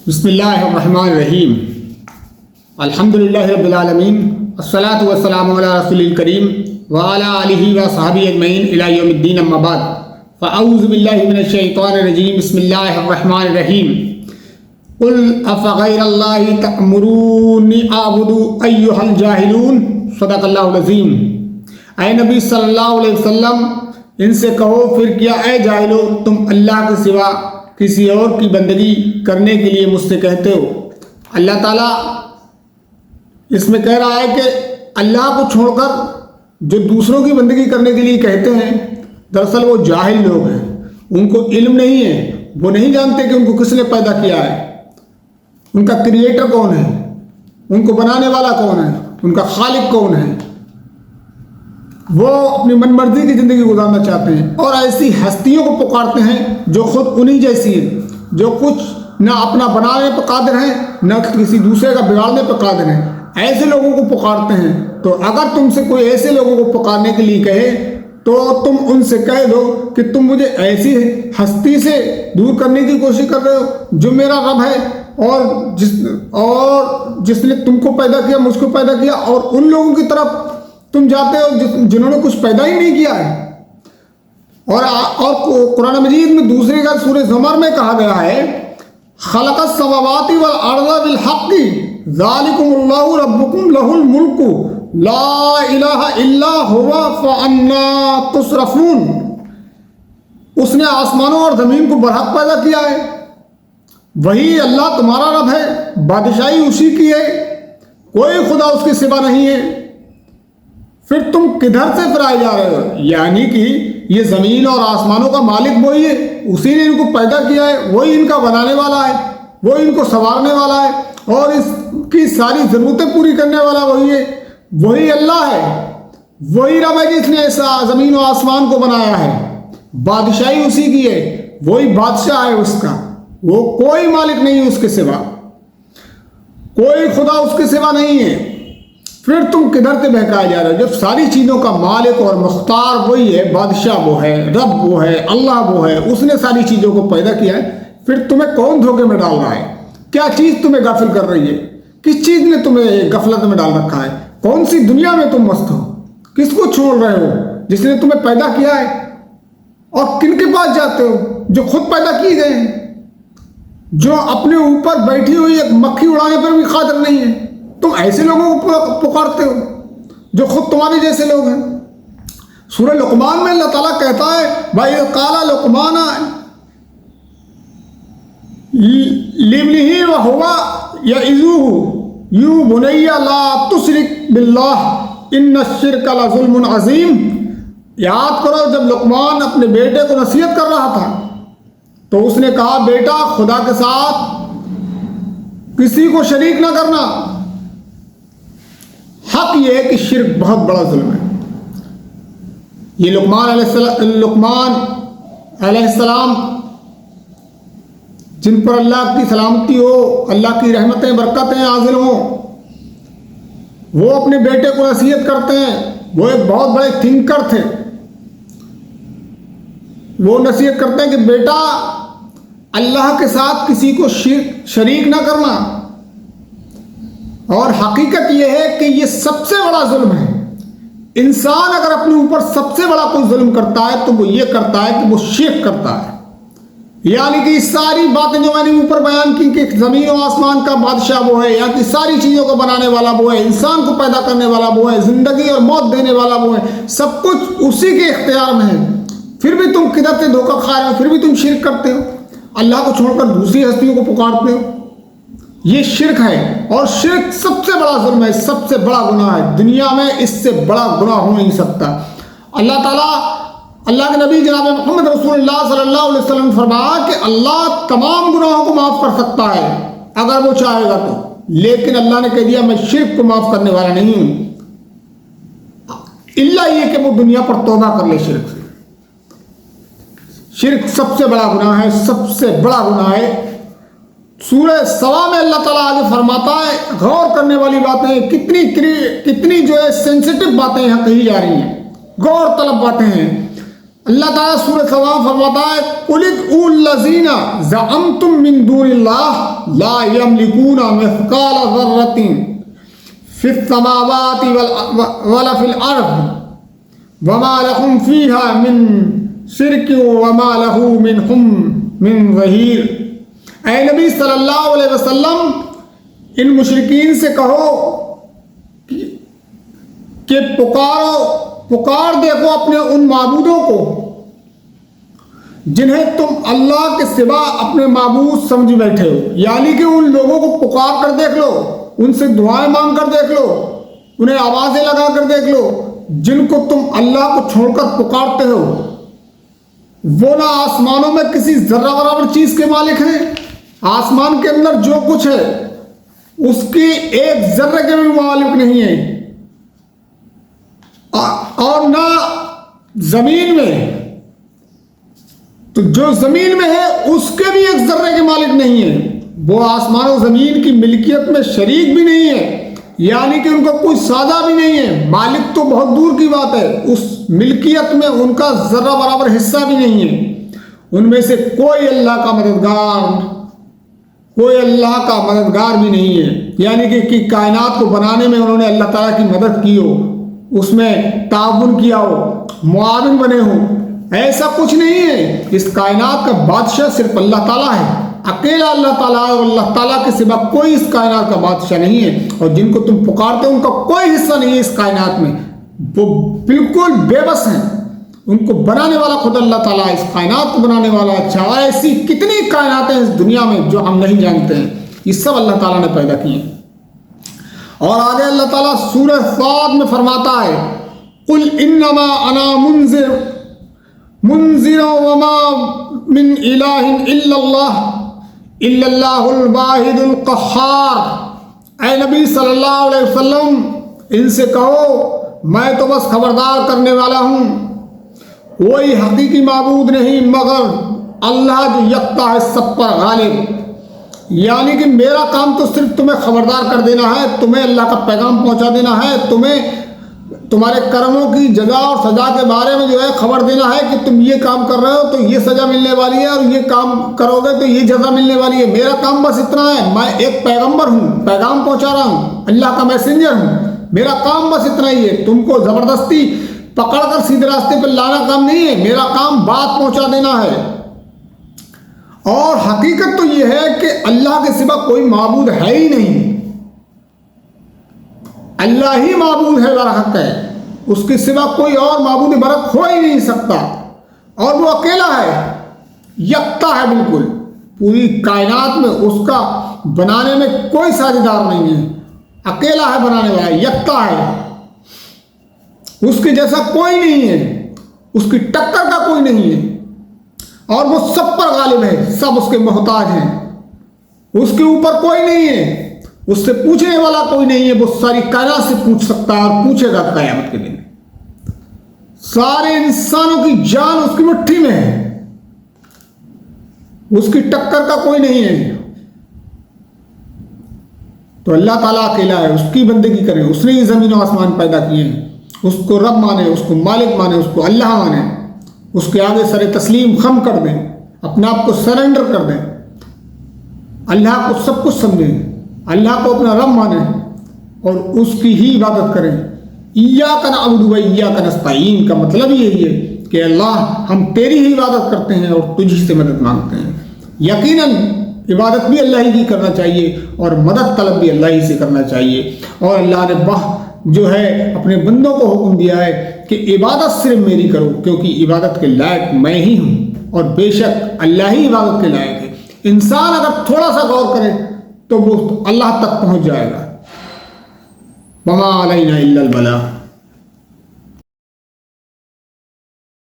بسم اللہ الرحمن الرحیم الحمدللہ رب العالمین الصلاۃ والسلام علی رسول الکریم وعلی آلہ وصحبہ اجمعین الی یوم الدین اما بعد فاعوذ باللہ من الشیطان الرجیم بسم اللہ الرحمن الرحیم قل افغیر اللہ تأمرونی اعبد ایھا الجاہلون صدق اللہ العظیم۔ اے نبی صلی اللہ علیہ وسلم ان سے کہو پھر کیا اے جاہلو تم اللہ کے سوا کسی اور کی بندگی کرنے کے لیے مجھ سے کہتے ہو۔ اللہ تعالیٰ اس میں کہہ رہا ہے کہ اللہ کو چھوڑ کر جو دوسروں کی بندگی کرنے کے لیے کہتے ہیں دراصل وہ جاہل لوگ ہیں، ان کو علم نہیں ہے، وہ نہیں جانتے کہ ان کو کس نے پیدا کیا ہے، ان کا کریٹر کون ہے، ان کو بنانے والا کون ہے، ان کا خالق کون ہے۔ وہ اپنی من مرضی کی زندگی گزارنا چاہتے ہیں اور ایسی ہستیوں کو پکارتے ہیں جو خود انہی جیسی ہیں، جو کچھ نہ اپنا بنانے پہ قادر ہیں نہ کسی دوسرے کا بگاڑنے پہ قادر ہیں، ایسے لوگوں کو پکارتے ہیں۔ تو اگر تم سے کوئی ایسے لوگوں کو پکارنے کے لیے کہے تو تم ان سے کہہ دو کہ تم مجھے ایسی ہستی سے دور کرنے کی کوشش کر رہے ہو جو میرا رب ہے اور جس نے تم کو پیدا کیا، مجھ کو پیدا کیا، اور ان لوگوں کی طرف تم جاتے ہو جنہوں نے کچھ پیدا ہی نہیں کیا ہے۔ اور قرآن مجید میں دوسری کا سورہ زمر میں کہا گیا ہے خلق السماوات والارض بالحق ذالکم اللہ ربکم لہ الملک لا الہ الا ہوا فانا تصرفون۔ اس نے آسمانوں اور زمین کو برحق پیدا کیا ہے، وہی اللہ تمہارا رب ہے، بادشاہی اسی کی ہے، کوئی خدا اس کے سوا نہیں ہے۔ پھر تم کدھر سے پھرائے جا رہے ہو؟ یعنی کہ یہ زمین اور آسمانوں کا مالک وہی ہے، اسی نے ان کو پیدا کیا ہے، وہی ان کا بنانے والا ہے، وہی ان کو سنوارنے والا ہے اور اس کی ساری ضرورتیں پوری کرنے والا وہی ہے، وہی اللہ ہے، وہی رب ہے جس نے زمین و آسمان کو بنایا ہے، بادشاہی اسی کی ہے، وہی بادشاہ ہے اس کا، وہ کوئی مالک نہیں ہے اس کے سوا، کوئی خدا اس کے سوا نہیں ہے۔ پھر تم کدھر سے بہکائے جا رہے ہو جب ساری چیزوں کا مالک اور مختار وہی ہے، بادشاہ وہ ہے، رب وہ ہے، اللہ وہ ہے، اس نے ساری چیزوں کو پیدا کیا ہے۔ پھر تمہیں کون دھوکے میں ڈال رہا ہے؟ کیا چیز تمہیں غافل کر رہی ہے؟ کس چیز نے تمہیں غفلت میں ڈال رکھا ہے؟ کون سی دنیا میں تم مست ہو؟ کس کو چھوڑ رہے ہو جس نے تمہیں پیدا کیا ہے؟ اور کن کے پاس جاتے ہو جو خود پیدا کیے گئے ہیں، جو اپنے اوپر بیٹھی ہوئی ایک مکھی اڑانے پر بھی قادر نہیں ہے؟ تم ایسے لوگوں کو پکارتے ہو جو خود تمہارے جیسے لوگ ہیں۔ سورہ لقمان میں اللہ تعالیٰ کہتا ہے بھائی قال لقمان لابنہ وہو یعظہ یا بنی لا تشرک باللہ ان الشرک لظلم عظیم۔ یاد کرو جب لقمان اپنے بیٹے کو نصیحت کر رہا تھا تو اس نے کہا بیٹا خدا کے ساتھ کسی کو شریک نہ کرنا۔ حق یہ ہے کہ شرک بہت بڑا ظلم ہے۔ یہ لقمان علیہ السلام جن پر اللہ کی سلامتی ہو، اللہ کی رحمتیں برکتیں نازل ہوں، وہ اپنے بیٹے کو نصیحت کرتے ہیں۔ وہ ایک بہت بڑے تھنکر تھے، وہ نصیحت کرتے ہیں کہ بیٹا اللہ کے ساتھ کسی کو شریک نہ کرنا، اور حقیقت یہ ہے کہ یہ سب سے بڑا ظلم ہے۔ انسان اگر اپنے اوپر سب سے بڑا کوئی ظلم کرتا ہے تو وہ یہ کرتا ہے کہ وہ شرک کرتا ہے۔ یعنی کہ ساری باتیں جو میں نے اوپر بیان کی کہ زمین و آسمان کا بادشاہ وہ ہے، یعنی کہ ساری چیزوں کو بنانے والا وہ ہے، انسان کو پیدا کرنے والا وہ ہے، زندگی اور موت دینے والا وہ ہے، سب کچھ اسی کے اختیار میں ہے، پھر بھی تم کدھر سے دھوکہ کھا رہے ہو، پھر بھی تم شرک کرتے ہو، اللہ کو چھوڑ کر دوسری ہستیوں کو پکارتے ہو۔ یہ شرک ہے اور شرک سب سے بڑا ظلم ہے، سب سے بڑا گناہ ہے، دنیا میں اس سے بڑا گناہ ہو نہیں سکتا۔ اللہ تعالیٰ، اللہ کے نبی جناب محمد رسول اللہ صلی اللہ علیہ وسلم نے فرمایا کہ اللہ تمام گناہوں کو معاف کر سکتا ہے اگر وہ چاہے گا تو، لیکن اللہ نے کہہ دیا میں شرک کو معاف کرنے والا نہیں ہوں، الا یہ کہ وہ دنیا پر توبہ کر لے شرک سے۔ شرک سب سے بڑا گناہ ہے، سب سے بڑا گناہ ہے۔ سورہ سبا میں اللہ تعالیٰ آگے فرماتا ہے، غور کرنے والی باتیں، کتنی جو ہے سینسیٹیو باتیں یہاں کہی جا رہی ہیں، غور طلب باتیں ہیں۔ اللہ تعالیٰ سورہ سبا فرماتا ہے قُلِ ادْعُوا الَّذِينَ زَعَمْتُم مِّن دُونِ اللَّهِ لَا يَمْلِكُونَ مِثْقَالَ ذَرَّةٍ فِي السَّمَاوَاتِ وَلَا فِي الْأَرْضِ وَمَا لَهُمْ فِيهَا مِن شِرْكٍ وَمَا لَهُ مِنْهُم مِّن ظَهِيرٍ۔ اے نبی صلی اللہ علیہ وسلم ان مشرکین سے کہو کہ پکار دیکھو اپنے ان معبودوں کو جنہیں تم اللہ کے سوا اپنے معبود سمجھ بیٹھے ہو، یعنی کہ ان لوگوں کو پکار کر دیکھ لو، ان سے دعائیں مانگ کر دیکھ لو، انہیں آوازیں لگا کر دیکھ لو، جن کو تم اللہ کو چھوڑ کر پکارتے ہو وہ نہ آسمانوں میں کسی ذرہ برابر چیز کے مالک ہیں، آسمان کے اندر جو کچھ ہے اس کی ایک ذرے کے بھی مالک نہیں ہیں، اور نہ زمین میں، تو جو زمین میں ہے اس کے بھی ایک ذرے کے مالک نہیں ہیں، وہ آسمان و زمین کی ملکیت میں شریک بھی نہیں ہے، یعنی کہ ان کا کوئی سادہ بھی نہیں ہے، مالک تو بہت دور کی بات ہے، اس ملکیت میں ان کا ذرہ برابر حصہ بھی نہیں ہے، ان میں سے کوئی اللہ کا مددگار بھی نہیں ہے، یعنی کہ کائنات کو بنانے میں انہوں نے اللہ تعالیٰ کی مدد کی ہو، اس میں تعاون کیا ہو، معاون بنے ہو، ایسا کچھ نہیں ہے۔ اس کائنات کا بادشاہ صرف اللہ تعالیٰ ہے، اکیلا اللہ تعالیٰ ہے، اور اللہ تعالیٰ کے سوا کوئی اس کائنات کا بادشاہ نہیں ہے، اور جن کو تم پکارتے ہو ان کا کوئی حصہ نہیں ہے اس کائنات میں، وہ بالکل بے بس ہیں، ان کو بنانے والا خود اللہ تعالیٰ ہے، اس کائنات کو بنانے والا اچھا، اور ایسی کتنی کائناتیں اس دنیا میں جو ہم نہیں جانتے ہیں، یہ سب اللہ تعالیٰ نے پیدا کی ہیں۔ اور آگے اللہ تعالیٰ سورہ صاد میں فرماتا ہے قُلْ إِنَّمَا أَنَا مُنذِرٌ وَمَا مِنْ إِلَٰهٍ إِلَّا اللَّهُ الْوَاحِدُ الْقَهَّارُ۔ اے نبی صلی اللہ علیہ وسلم ان سے کہو میں تو بس خبردار کرنے والا ہوں، کوئی حقیقی معبود نہیں مگر اللہ جو یکتا ہے سب پر غالب، یعنی کہ میرا کام تو صرف تمہیں خبردار کر دینا ہے، تمہیں اللہ کا پیغام پہنچا دینا ہے، تمہیں تمہارے کرموں کی جزا اور سزا کے بارے میں جو ہے خبر دینا ہے کہ تم یہ کام کر رہے ہو تو یہ سزا ملنے والی ہے، اور یہ کام کرو گے تو یہ جزا ملنے والی ہے۔ میرا کام بس اتنا ہے، میں ایک پیغمبر ہوں، پیغام پہنچا رہا ہوں، اللہ کا میسنجر ہوں، میرا کام بس اتنا ہی ہے، تم کو زبردستی پکڑ کر سیدھے راستے پہ لانا کام نہیں ہے، میرا کام بات پہنچا دینا ہے۔ اور حقیقت تو یہ ہے کہ اللہ کے سوا کوئی معبود ہے ہی نہیں، اللہ ہی معبود ہے برحق ہے، اس کے سوا کوئی اور معبود برحق ہو ہی نہیں سکتا، اور وہ اکیلا ہے، یکتا ہے، بالکل پوری کائنات میں اس کا بنانے میں کوئی ساجھیدار نہیں ہے، اکیلا ہے بنانے والا، یکتا ہے، اس کے جیسا کوئی نہیں ہے، اس کی ٹکر کا کوئی نہیں ہے، اور وہ سب پر غالب ہے، سب اس کے محتاج ہیں، اس کے اوپر کوئی نہیں ہے، اس سے پوچھنے والا کوئی نہیں ہے، وہ ساری کائنات سے پوچھ سکتا ہے اور پوچھے گا قیامت کے دن، سارے انسانوں کی جان اس کی مٹھی میں ہے، اس کی ٹکر کا کوئی نہیں ہے، تو اللہ تعالیٰ اکیلا ہے، اس کی بندگی کریں، اس نے یہ زمین و آسمان پیدا کیے ہیں، اس کو رب مانے، اس کو مالک مانے، اس کو اللہ مانے، اس کے آگے سر تسلیم خم کر دیں، اپنے آپ کو سرنڈر کر دیں، اللہ کو سب کچھ سمجھیں، اللہ کو اپنا رب مانیں اور اس کی ہی عبادت کریں۔ ایاک نعبد و ایاک نستعین کا مطلب یہی ہے کہ اللہ ہم تیری ہی عبادت کرتے ہیں اور تجھ سے مدد مانگتے ہیں۔ یقیناً عبادت بھی اللہ ہی کی کرنا چاہیے اور مدد طلب بھی اللہ ہی سے کرنا چاہیے، اور اللہ نے جو ہے اپنے بندوں کو حکم دیا ہے کہ عبادت صرف میری کرو، کیونکہ عبادت کے لائق میں ہی ہوں، اور بے شک اللہ ہی عبادت کے لائق ہے۔ انسان اگر تھوڑا سا غور کرے تو وہ اللہ تک پہنچ جائے گا۔ وما علینا الا البلاغ۔